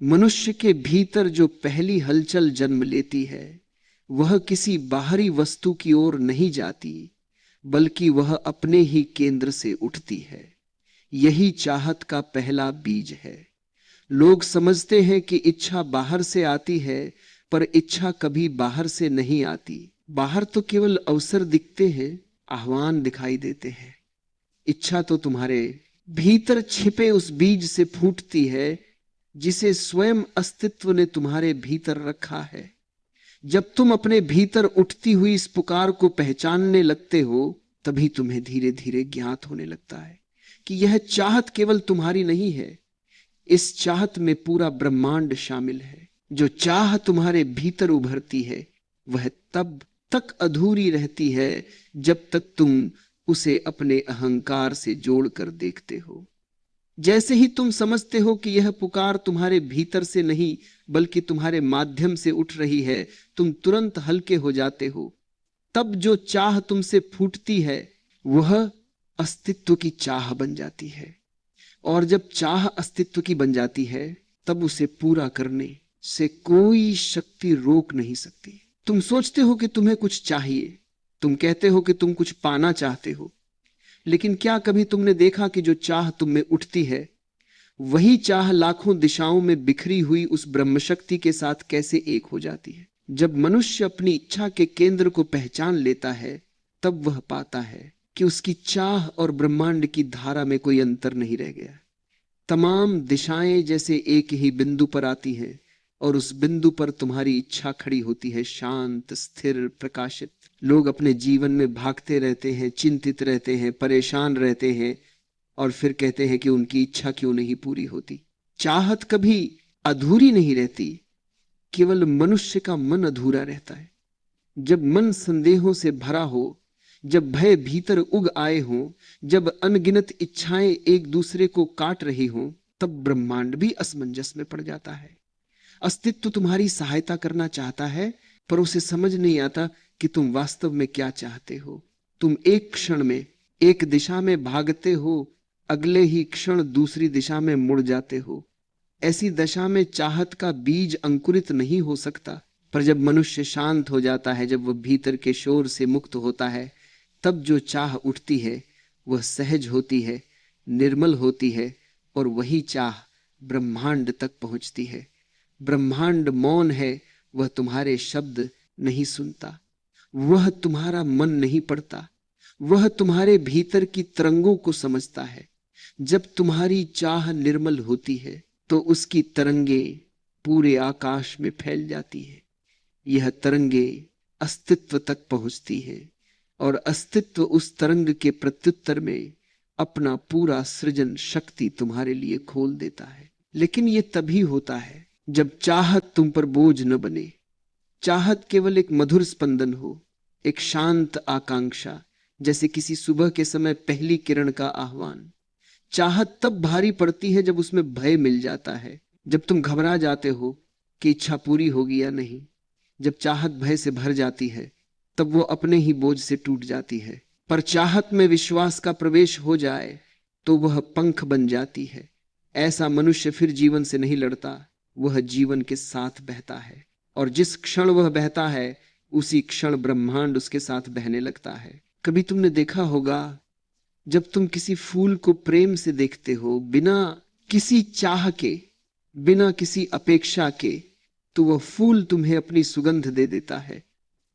मनुष्य के भीतर जो पहली हलचल जन्म लेती है वह किसी बाहरी वस्तु की ओर नहीं जाती, बल्कि वह अपने ही केंद्र से उठती है। यही चाहत का पहला बीज है। लोग समझते हैं कि इच्छा बाहर से आती है, पर इच्छा कभी बाहर से नहीं आती। बाहर तो केवल अवसर दिखते हैं, आह्वान दिखाई देते हैं। इच्छा तो तुम्हारे भीतर छिपे उस बीज से फूटती है जिसे स्वयं अस्तित्व ने तुम्हारे भीतर रखा है। जब तुम अपने भीतर उठती हुई इस पुकार को पहचानने लगते हो, तभी तुम्हें धीरे धीरे ज्ञात होने लगता है कि यह चाहत केवल तुम्हारी नहीं है, इस चाहत में पूरा ब्रह्मांड शामिल है। जो चाह तुम्हारे भीतर उभरती है वह तब तक अधूरी रहती है जब तक तुम उसे अपने अहंकार से जोड़कर देखते हो। जैसे ही तुम समझते हो कि यह पुकार तुम्हारे भीतर से नहीं बल्कि तुम्हारे माध्यम से उठ रही है, तुम तुरंत हल्के हो जाते हो। तब जो चाह तुमसे फूटती है वह अस्तित्व की चाह बन जाती है, और जब चाह अस्तित्व की बन जाती है तब उसे पूरा करने से कोई शक्ति रोक नहीं सकती। तुम सोचते हो कि तुम्हें कुछ चाहिए, तुम कहते हो कि तुम कुछ पाना चाहते हो, लेकिन क्या कभी तुमने देखा कि जो चाह तुम में उठती है वही चाह लाखों दिशाओं में बिखरी हुई उस ब्रह्म शक्ति के साथ कैसे एक हो जाती है? जब मनुष्य अपनी इच्छा के केंद्र को पहचान लेता है तब वह पाता है कि उसकी चाह और ब्रह्मांड की धारा में कोई अंतर नहीं रह गया। तमाम दिशाएं जैसे एक ही बिंदु पर आती हैं और उस बिंदु पर तुम्हारी इच्छा खड़ी होती है, शांत, स्थिर, प्रकाशित। लोग अपने जीवन में भागते रहते हैं, चिंतित रहते हैं, परेशान रहते हैं और फिर कहते हैं कि उनकी इच्छा क्यों नहीं पूरी होती। चाहत कभी अधूरी नहीं रहती, केवल मनुष्य का मन अधूरा रहता है। जब मन संदेहों से भरा हो, जब भय भीतर उग आए हों, जब अनगिनत इच्छाएं एक दूसरे को काट रही हों, तब ब्रह्मांड भी असमंजस में पड़ जाता है। अस्तित्व तुम्हारी सहायता करना चाहता है, पर उसे समझ नहीं आता कि तुम वास्तव में क्या चाहते हो। तुम एक क्षण में एक दिशा में भागते हो, अगले ही क्षण दूसरी दिशा में मुड़ जाते हो। ऐसी दशा में चाहत का बीज अंकुरित नहीं हो सकता। पर जब मनुष्य शांत हो जाता है, जब वह भीतर के शोर से मुक्त होता है, तब जो चाह उठती है वह सहज होती है, निर्मल होती है, और वही चाह ब्रह्मांड तक पहुंचती है। ब्रह्मांड मौन है, वह तुम्हारे शब्द नहीं सुनता, वह तुम्हारा मन नहीं पढ़ता, वह तुम्हारे भीतर की तरंगों को समझता है। जब तुम्हारी चाह निर्मल होती है तो उसकी तरंगे पूरे आकाश में फैल जाती है। यह तरंगे अस्तित्व तक पहुंचती है और अस्तित्व उस तरंग के प्रत्युत्तर में अपना पूरा सृजन शक्ति तुम्हारे लिए खोल देता है। लेकिन यह तभी होता है जब चाहत तुम पर बोझ न बने। चाहत केवल एक मधुर स्पंदन हो, एक शांत आकांक्षा, जैसे किसी सुबह के समय पहली किरण का आह्वान। चाहत तब भारी पड़ती है जब उसमें भय मिल जाता है, जब तुम घबरा जाते हो कि इच्छा पूरी होगी या नहीं। जब चाहत भय से भर जाती है तब वो अपने ही बोझ से टूट जाती है। पर चाहत में विश्वास का प्रवेश हो जाए तो वह पंख बन जाती है। ऐसा मनुष्य फिर जीवन से नहीं लड़ता, वह जीवन के साथ बहता है, और जिस क्षण वह बहता है उसी क्षण ब्रह्मांड उसके साथ बहने लगता है। कभी तुमने देखा होगा, जब तुम किसी फूल को प्रेम से देखते हो, बिना किसी चाह के, बिना किसी अपेक्षा के, तो वह फूल तुम्हें अपनी सुगंध दे देता है।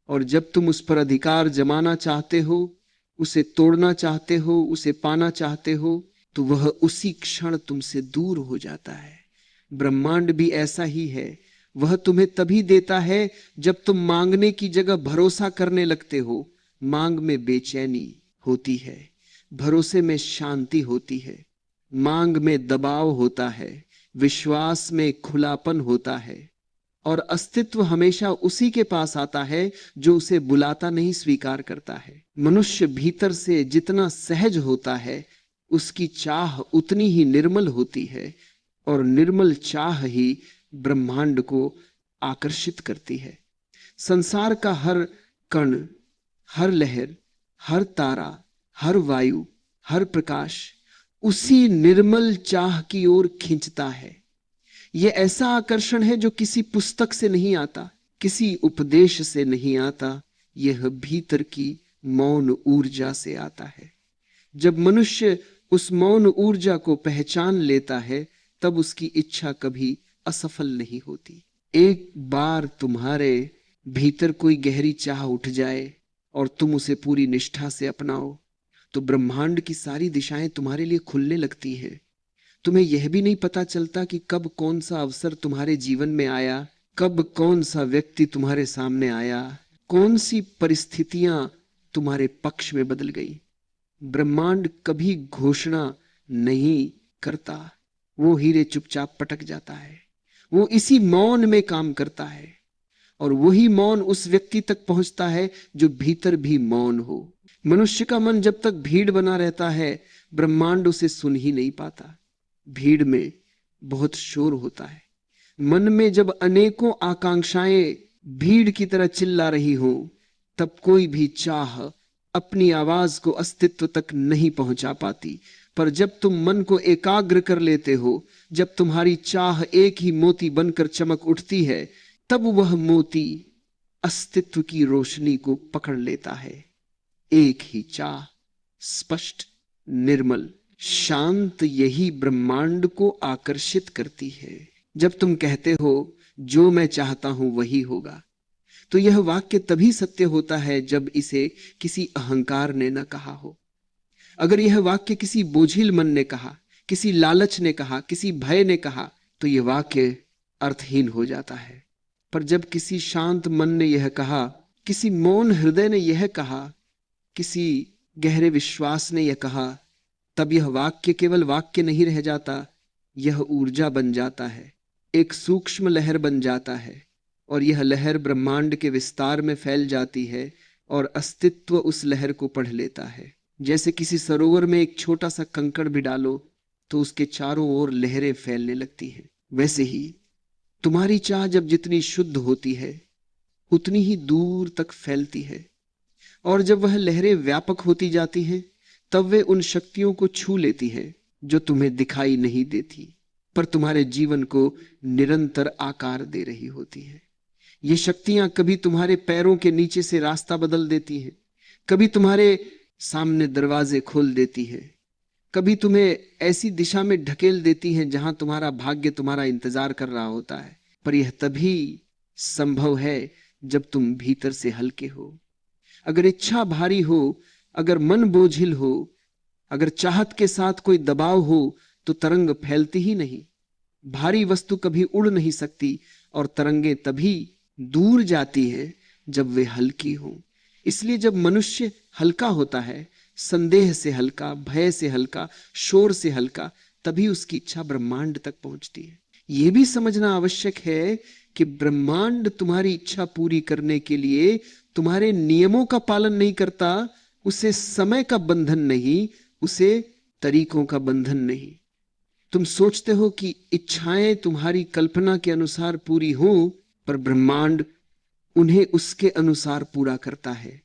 और जब तुम उस पर अधिकार जमाना चाहते हो, उसे तोड़ना चाहते हो, उसे पाना चाहते हो, तो वह उसी क्षण तुमसे दूर हो जाता है। ब्रह्मांड भी ऐसा ही है। वह तुम्हें तभी देता है जब तुम मांगने की जगह भरोसा करने लगते हो। मांग में बेचैनी होती है, भरोसे में शांति होती है। मांग में दबाव होता है, विश्वास में खुलापन होता है। और अस्तित्व हमेशा उसी के पास आता है जो उसे बुलाता नहीं, स्वीकार करता है। मनुष्य भीतर से जितना सहज होता है उसकी चाह उतनी ही निर्मल होती है, और निर्मल चाह ही ब्रह्मांड को आकर्षित करती है। संसार का हर कण, हर लहर, हर तारा, हर वायु, हर प्रकाश उसी निर्मल चाह की ओर खींचता है। यह ऐसा आकर्षण है जो किसी पुस्तक से नहीं आता, किसी उपदेश से नहीं आता, यह भीतर की मौन ऊर्जा से आता है। जब मनुष्य उस मौन ऊर्जा को पहचान लेता है, तब उसकी इच्छा कभी असफल नहीं होती। एक बार तुम्हारे भीतर कोई गहरी चाह उठ जाए और तुम उसे पूरी निष्ठा से अपनाओ, तो ब्रह्मांड की सारी दिशाएं तुम्हारे लिए खुलने लगती हैं। तुम्हें यह भी नहीं पता चलता कि कब कौन सा अवसर तुम्हारे जीवन में आया, कब कौन सा व्यक्ति तुम्हारे सामने आया, कौन सी परिस्थितियां तुम्हारे पक्ष में बदल गई। ब्रह्मांड कभी घोषणा नहीं करता, वो हीरे चुपचाप पटक जाता है। वो इसी मौन में काम करता है, और वही मौन उस व्यक्ति तक पहुंचता है जो भीतर भी मौन हो। मनुष्य का मन जब तक भीड़ बना रहता है, ब्रह्मांड उसे सुन ही नहीं पाता। भीड़ में बहुत शोर होता है। मन में जब अनेकों आकांक्षाएं भीड़ की तरह चिल्ला रही हो, तब कोई भी चाह अपनी आवाज को अस्तित्व तक नहीं पहुंचा पाती। पर जब तुम मन को एकाग्र कर लेते हो, जब तुम्हारी चाह एक ही मोती बनकर चमक उठती है, तब वह मोती अस्तित्व की रोशनी को पकड़ लेता है। एक ही चाह, स्पष्ट, निर्मल, शांत, यही ब्रह्मांड को आकर्षित करती है। जब तुम कहते हो जो मैं चाहता हूं वही होगा, तो यह वाक्य तभी सत्य होता है जब इसे किसी अहंकार ने न कहा हो। अगर यह वाक्य किसी बोझिल मन ने कहा, किसी लालच ने कहा, किसी भय ने कहा, तो यह वाक्य अर्थहीन हो जाता है। पर जब किसी शांत मन ने यह कहा, किसी मौन हृदय ने यह कहा, किसी गहरे विश्वास ने यह कहा, तब यह वाक्य केवल वाक्य नहीं रह जाता, यह ऊर्जा बन जाता है, एक सूक्ष्म लहर बन जाता है, और यह लहर ब्रह्मांड के विस्तार में फैल जाती है, और अस्तित्व उस लहर को पढ़ लेता है। जैसे किसी सरोवर में एक छोटा सा कंकड़ भी डालो तो उसके चारों ओर लहरें फैलने लगती हैं। वैसे ही तुम्हारी चाह जब जितनी शुद्ध होती है, उतनी ही दूर तक फैलती है, और जब वह लहरें व्यापक होती जाती हैं, तब वे उन शक्तियों को छू लेती हैं जो तुम्हें दिखाई नहीं देती, पर तुम्हारे जीवन को निरंतर आकार दे रही होती है। ये शक्तियां कभी तुम्हारे पैरों के नीचे से रास्ता बदल देती हैं, कभी तुम्हारे सामने दरवाजे खोल देती है, कभी तुम्हें ऐसी दिशा में ढकेल देती हैं जहां तुम्हारा भाग्य तुम्हारा इंतजार कर रहा होता है। पर यह तभी संभव है जब तुम भीतर से हल्के हो। अगर इच्छा भारी हो, अगर मन बोझिल हो, अगर चाहत के साथ कोई दबाव हो, तो तरंग फैलती ही नहीं। भारी वस्तु कभी उड़ नहीं सकती, और तरंगे तभी दूर जाती है जब वे हल्की हो। इसलिए जब मनुष्य हल्का होता है, संदेह से हल्का, भय से हल्का, शोर से हल्का, तभी उसकी इच्छा ब्रह्मांड तक पहुंचती है। यह भी समझना आवश्यक है कि ब्रह्मांड तुम्हारी इच्छा पूरी करने के लिए तुम्हारे नियमों का पालन नहीं करता, उसे समय का बंधन नहीं, उसे तरीकों का बंधन नहीं। तुम सोचते हो कि इच्छाएं तुम्हारी कल्पना के अनुसार पूरी हों, पर ब्रह्मांड उन्हें उसके अनुसार पूरा करता है।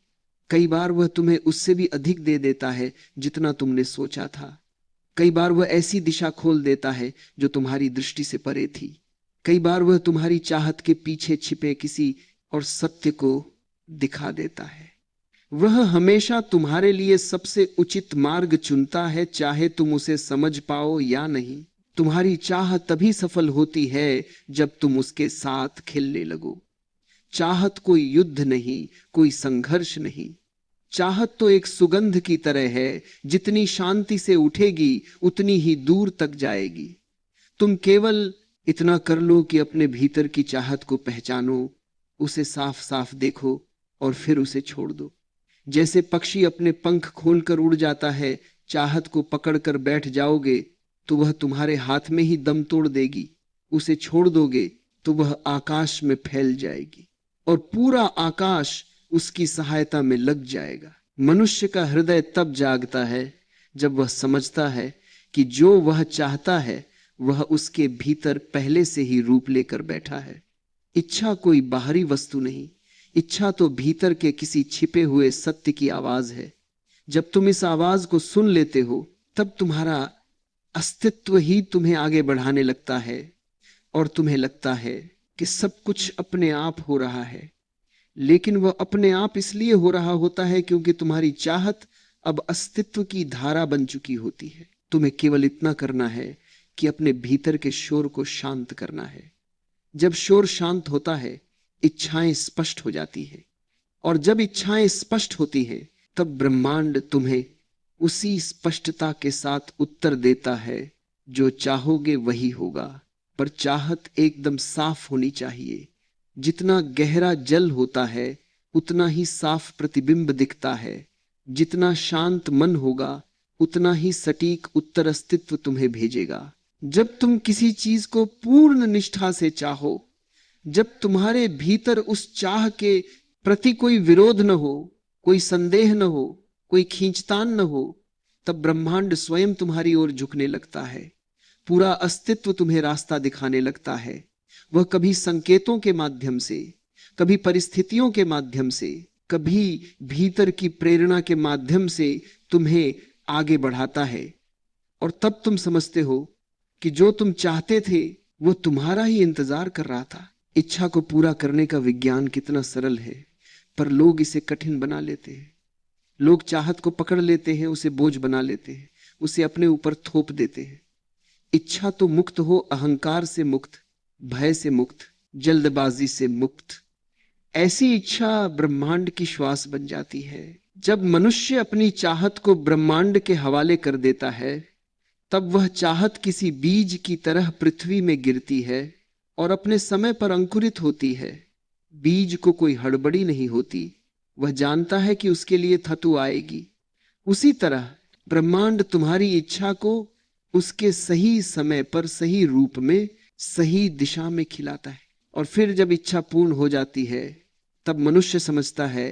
कई बार वह तुम्हें उससे भी अधिक दे देता है जितना तुमने सोचा था। कई बार वह ऐसी दिशा खोल देता है जो तुम्हारी दृष्टि से परे थी। कई बार वह तुम्हारी चाहत के पीछे छिपे किसी और सत्य को दिखा देता है। वह हमेशा तुम्हारे लिए सबसे उचित मार्ग चुनता है, चाहे तुम उसे समझ पाओ या नहीं। तुम्हारी चाह तभी सफल होती है जब तुम उसके साथ खेलने लगो। चाहत कोई युद्ध नहीं, कोई संघर्ष नहीं। चाहत तो एक सुगंध की तरह है, जितनी शांति से उठेगी उतनी ही दूर तक जाएगी। तुम केवल इतना कर लो कि अपने भीतर की चाहत को पहचानो, उसे साफ साफ देखो और फिर उसे छोड़ दो। जैसे पक्षी अपने पंख खोलकर उड़ जाता है, चाहत को पकड़कर बैठ जाओगे तो वह तुम्हारे हाथ में ही दम तोड़ देगी। उसे छोड़ दोगे तो वह आकाश में फैल जाएगी और पूरा आकाश उसकी सहायता में लग जाएगा। मनुष्य का हृदय तब जागता है जब वह समझता है कि जो वह चाहता है वह उसके भीतर पहले से ही रूप लेकर बैठा है। इच्छा कोई बाहरी वस्तु नहीं, इच्छा तो भीतर के किसी छिपे हुए सत्य की आवाज है। जब तुम इस आवाज को सुन लेते हो, तब तुम्हारा अस्तित्व ही तुम्हें आगे बढ़ाने लगता है। और तुम्हें लगता है कि सब कुछ अपने आप हो रहा है, लेकिन वह अपने आप इसलिए हो रहा होता है क्योंकि तुम्हारी चाहत अब अस्तित्व की धारा बन चुकी होती है। तुम्हें केवल इतना करना है कि अपने भीतर के शोर को शांत करना है। जब शोर शांत होता है, इच्छाएं स्पष्ट हो जाती है, और जब इच्छाएं स्पष्ट होती हैं, तब ब्रह्मांड तुम्हें उसी स्पष्टता के साथ उत्तर देता है। जो चाहोगे वही होगा, पर चाहत एकदम साफ होनी चाहिए। जितना गहरा जल होता है उतना ही साफ प्रतिबिंब दिखता है। जितना शांत मन होगा उतना ही सटीक उत्तर अस्तित्व तुम्हें भेजेगा। जब तुम किसी चीज को पूर्ण निष्ठा से चाहो, जब तुम्हारे भीतर उस चाह के प्रति कोई विरोध न हो, कोई संदेह न हो, कोई खींचतान न हो, तब ब्रह्मांड स्वयं तुम्हारी ओर झुकने लगता है। पूरा अस्तित्व तुम्हें रास्ता दिखाने लगता है। वह कभी संकेतों के माध्यम से, कभी परिस्थितियों के माध्यम से, कभी भीतर की प्रेरणा के माध्यम से तुम्हें आगे बढ़ाता है। और तब तुम समझते हो कि जो तुम चाहते थे वो तुम्हारा ही इंतजार कर रहा था। इच्छा को पूरा करने का विज्ञान कितना सरल है, पर लोग इसे कठिन बना लेते हैं। लोग चाहत को पकड़ लेते हैं, उसे बोझ बना लेते हैं, उसे अपने ऊपर थोप देते हैं। इच्छा तो मुक्त हो, अहंकार से मुक्त, भय से मुक्त, जल्दबाजी से मुक्त। ऐसी इच्छा ब्रह्मांड की श्वास बन जाती है। जब मनुष्य अपनी चाहत को ब्रह्मांड के हवाले कर देता है, तब वह चाहत किसी बीज की तरह पृथ्वी में गिरती है और अपने समय पर अंकुरित होती है। बीज को कोई हड़बड़ी नहीं होती, वह जानता है कि उसके लिए थतु आएगी। उसी तरह ब्रह्मांड तुम्हारी इच्छा को उसके सही समय पर, सही रूप में, सही दिशा में खिलाता है। और फिर जब इच्छा पूर्ण हो जाती है, तब मनुष्य समझता है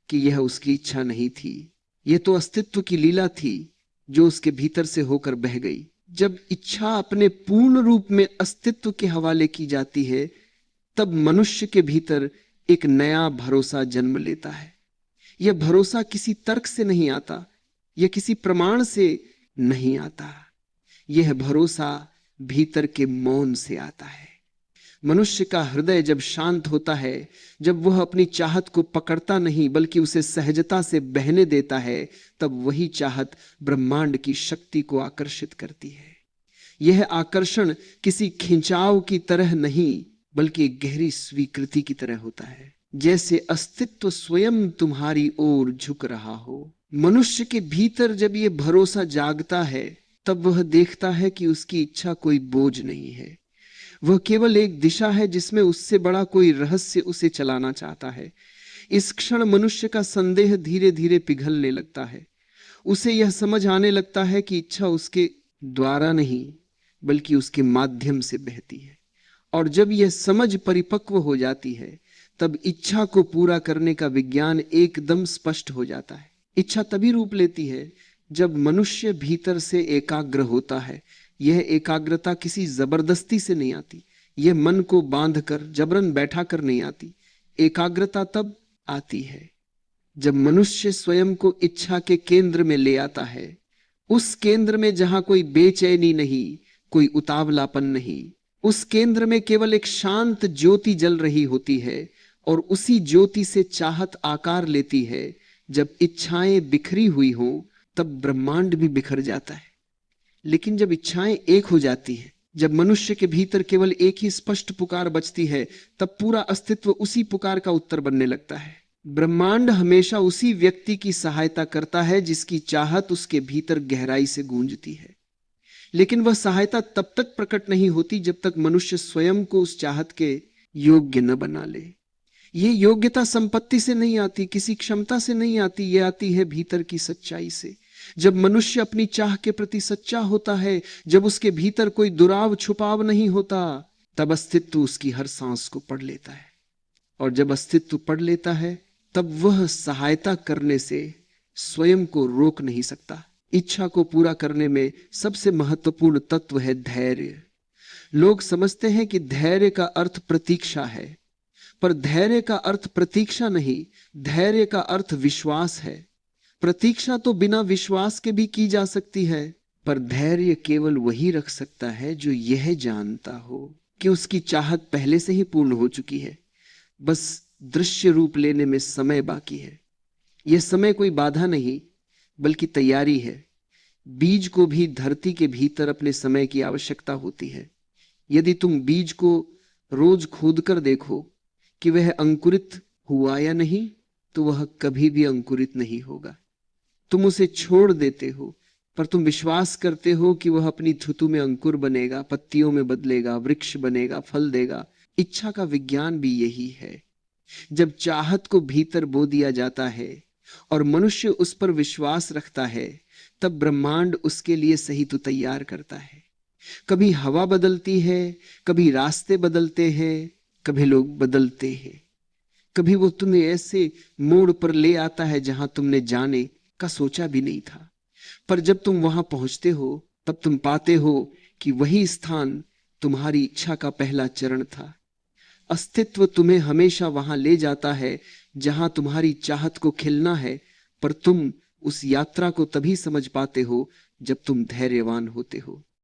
कि यह उसकी इच्छा नहीं थी, यह तो अस्तित्व की लीला थी जो उसके भीतर से होकर बह गई। जब इच्छा अपने पूर्ण रूप में अस्तित्व के हवाले की जाती है, तब मनुष्य के भीतर एक नया भरोसा जन्म लेता है। यह भरोसा किसी तर्क से नहीं आता, यह किसी प्रमाण से नहीं आता, यह भरोसा भीतर के मौन से आता है। मनुष्य का हृदय जब शांत होता है, जब वह अपनी चाहत को पकड़ता नहीं बल्कि उसे सहजता से बहने देता है, तब वही चाहत ब्रह्मांड की शक्ति को आकर्षित करती है। यह आकर्षण किसी खिंचाव की तरह नहीं बल्कि गहरी स्वीकृति की तरह होता है, जैसे अस्तित्व स्वयं तुम्हारी ओर झुक रहा हो। मनुष्य के भीतर जब यह भरोसा जागता है, तब वह देखता है कि उसकी इच्छा कोई बोझ नहीं है, वह केवल एक दिशा है जिसमें उससे बड़ा कोई रहस्य उसे चलाना चाहता है। इस क्षण मनुष्य का संदेह धीरे धीरे पिघलने लगता है। उसे यह समझ आने लगता है कि इच्छा उसके द्वारा नहीं बल्कि उसके माध्यम से बहती है। और जब यह समझ परिपक्व हो जाती है, तब इच्छा को पूरा करने का विज्ञान एकदम स्पष्ट हो जाता है। इच्छा तभी रूप लेती है जब मनुष्य भीतर से एकाग्र होता है। यह एकाग्रता किसी जबरदस्ती से नहीं आती, यह मन को बांधकर जबरन बैठा कर नहीं आती। एकाग्रता तब आती है जब मनुष्य स्वयं को इच्छा के केंद्र में ले आता है, उस केंद्र में जहां कोई बेचैनी नहीं, कोई उतावलापन नहीं। उस केंद्र में केवल एक शांत ज्योति जल रही होती है और उसी ज्योति से चाहत आकार लेती है। जब इच्छाएं बिखरी हुई हो तब ब्रह्मांड भी बिखर जाता है। लेकिन जब इच्छाएं एक हो जाती हैं, जब मनुष्य के भीतर केवल एक ही स्पष्ट पुकार बचती है, तब पूरा अस्तित्व उसी पुकार का उत्तर बनने लगता है। ब्रह्मांड हमेशा उसी व्यक्ति की सहायता करता है जिसकी चाहत उसके भीतर गहराई से गूंजती है। लेकिन वह सहायता तब तक प्रकट नहीं होती जब तक मनुष्य स्वयं को उस चाहत के योग्य न बना ले। ये योग्यता संपत्ति से नहीं आती, किसी क्षमता से नहीं आती, ये आती है भीतर की सच्चाई से। जब मनुष्य अपनी चाह के प्रति सच्चा होता है, जब उसके भीतर कोई दुराव छुपाव नहीं होता, तब अस्तित्व उसकी हर सांस को पढ़ लेता है। और जब अस्तित्व पढ़ लेता है, तब वह सहायता करने से स्वयं को रोक नहीं सकता। इच्छा को पूरा करने में सबसे महत्वपूर्ण तत्व है धैर्य। लोग समझते हैं कि धैर्य का अर्थ प्रतीक्षा है, पर धैर्य का अर्थ प्रतीक्षा नहीं, धैर्य का अर्थ विश्वास है। प्रतीक्षा तो बिना विश्वास के भी की जा सकती है, पर धैर्य केवल वही रख सकता है जो यह जानता हो कि उसकी चाहत पहले से ही पूर्ण हो चुकी है, बस दृश्य रूप लेने में समय बाकी है। यह समय कोई बाधा नहीं बल्कि तैयारी है। बीज को भी धरती के भीतर अपने समय की आवश्यकता होती है। यदि तुम बीज को रोज खोद कर देखो कि वह अंकुरित हुआ या नहीं, तो वह कभी भी अंकुरित नहीं होगा। तुम उसे छोड़ देते हो, पर तुम विश्वास करते हो कि वह अपनी थुतु में अंकुर बनेगा, पत्तियों में बदलेगा, वृक्ष बनेगा, फल देगा। इच्छा का विज्ञान भी यही है। जब चाहत को भीतर बो दिया जाता है और मनुष्य उस पर विश्वास रखता है, तब ब्रह्मांड उसके लिए सही तो तैयार करता है। कभी हवा बदलती है, कभी रास्ते बदलते हैं, कभी लोग बदलते हैं, कभी वो तुम्हें ऐसे मोड़ पर ले आता है जहां तुमने जाने का सोचा भी नहीं था। पर जब तुम वहां पहुंचते हो, तब तुम पाते हो कि वही स्थान तुम्हारी इच्छा का पहला चरण था। अस्तित्व तुम्हें हमेशा वहां ले जाता है जहां तुम्हारी चाहत को खिलना है, पर तुम उस यात्रा को तभी समझ पाते हो जब तुम धैर्यवान होते हो।